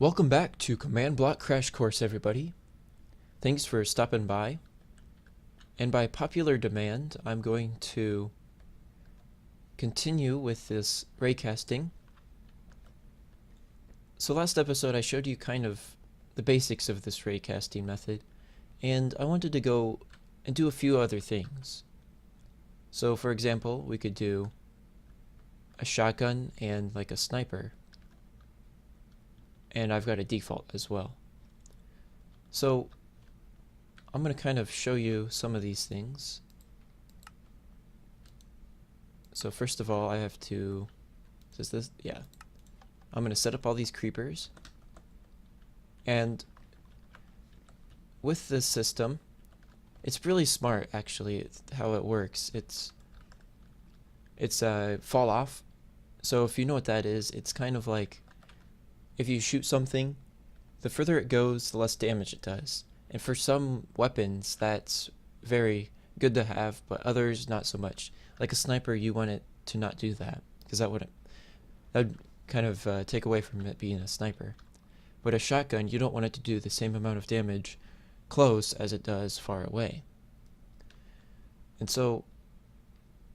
Welcome back to Command Block Crash Course, everybody. Thanks for stopping by. And by popular demand, I'm going to continue with this raycasting. So last episode I showed you kind of the basics of this raycasting method, and I wanted to go and do a few other things. So for example, we could do a shotgun and like a sniper. And I've got a default as well. So I'm going to kind of show you some of these things. So first of all, I have to, is this, yeah. I'm going to set up all these creepers. And with this system, it's really smart actually how it works. It's fall off. So if you know what that is, it's kind of like if you shoot something, the further it goes, the less damage it does. And for some weapons, that's very good to have, but others not so much. Like a sniper, you want it to not do that, because that would kind of take away from it being a sniper. But a shotgun, you don't want it to do the same amount of damage close as it does far away. And so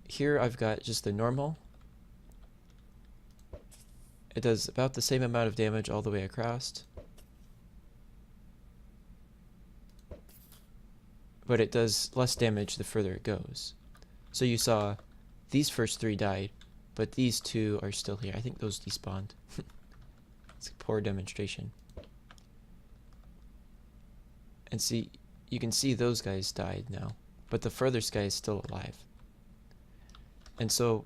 here I've got just the normal. It does about the same amount of damage all the way across, but it does less damage the further it goes. So you saw these first three died, but these two are still here. I think those despawned. It's a poor demonstration. And see, you can see those guys died now, but the furthest guy is still alive. And so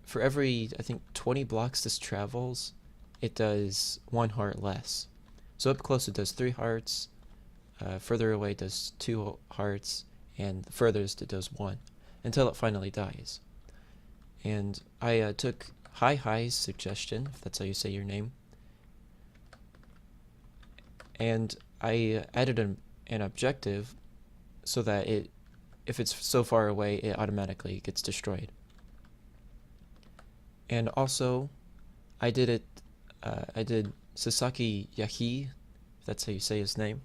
for every, I think, 20 blocks this travels, it does 1 heart less. So up close it does 3 hearts, further away it does 2 hearts, and the furthest it does 1, until it finally dies. And I took Hi's suggestion, if that's how you say your name, and I added an objective so that if it's so far away, it automatically gets destroyed. And also, I did Sasaki Yahi, if that's how you say his name.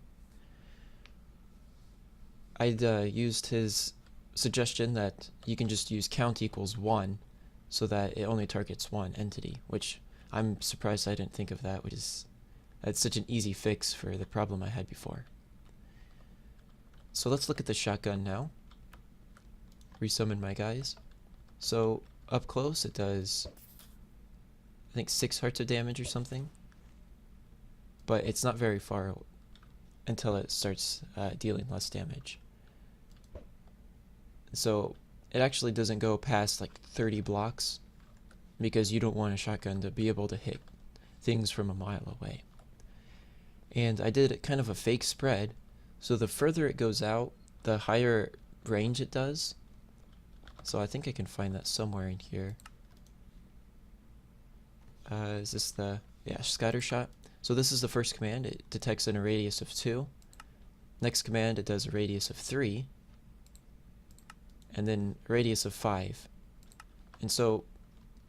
I'd used his suggestion that you can just use count equals 1 so that it only targets one entity, which I'm surprised I didn't think of that, that's such an easy fix for the problem I had before. So let's look at the shotgun now. Resummon my guys. So up close it does, I think, 6 hearts of damage or something, but it's not very far until it starts dealing less damage. So it actually doesn't go past like 30 blocks because you don't want a shotgun to be able to hit things from a mile away. And I did kind of a fake spread, so the further it goes out, the higher range it does. So I think I can find that somewhere in here. Is this the, yeah, scatter shot? So this is the first command. It detects in a radius of 2. Next command, it does a radius of 3. And then a radius of 5. And so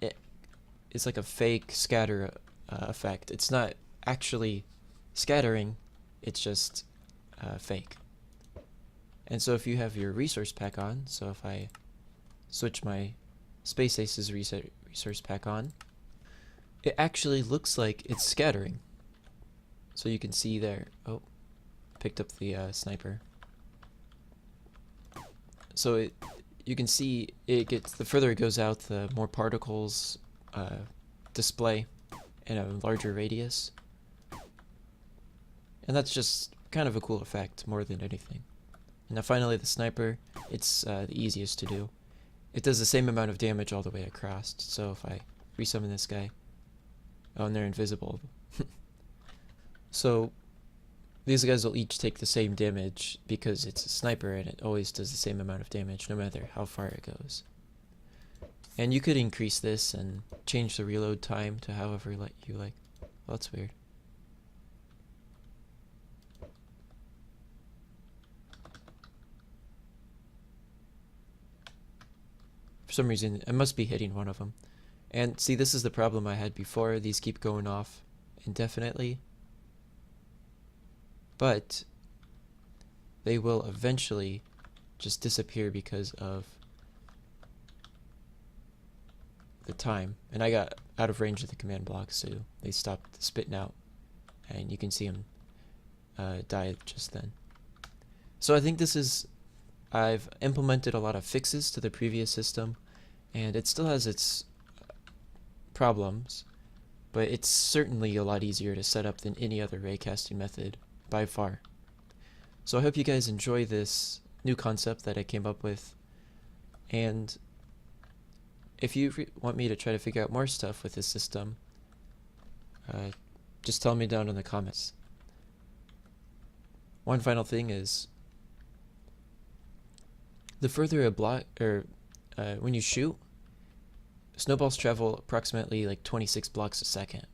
it's like a fake scatter effect. It's not actually scattering, it's just fake. And so if you have your resource pack on, so if I switch my Space Aces resource pack on, it actually looks like it's scattering. So you can see there, oh, picked up the sniper. So you can see it gets, the further it goes out, the more particles display in a larger radius. And that's just kind of a cool effect more than anything. And now finally the sniper, it's the easiest to do. It does the same amount of damage all the way across. So if I resummon this guy, oh, and they're invisible. So these guys will each take the same damage because it's a sniper and it always does the same amount of damage no matter how far it goes. And you could increase this and change the reload time to however you like. Well, that's weird. For some reason, I must be hitting one of them. And see, this is the problem I had before. These keep going off indefinitely. but they will eventually just disappear because of the time. And I got out of range of the command block, so they stopped spitting out, and you can see them die just then. So I think I've implemented a lot of fixes to the previous system, and it still has its problems, but it's certainly a lot easier to set up than any other raycasting method by far. So I hope you guys enjoy this new concept that I came up with, and if you want me to try to figure out more stuff with this system, just tell me down in the comments. One final thing is, the further a block, or when you shoot, snowballs travel approximately like 26 blocks a second.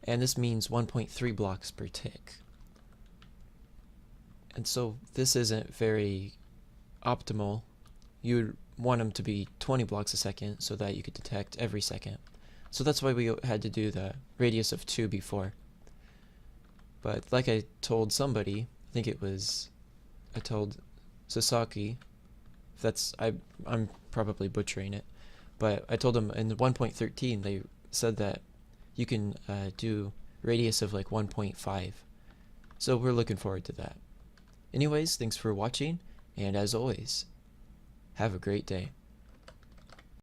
And this means 1.3 blocks per tick. And so this isn't very optimal. You would want them to be 20 blocks a second so that you could detect every second. So that's why we had to do the radius of 2 before. But like I told somebody, I think it was, I told Sasaki, I'm probably butchering it, but I told him in 1.13 they said that you can do radius of like 1.5. So we're looking forward to that. Anyways, thanks for watching, and as always, have a great day.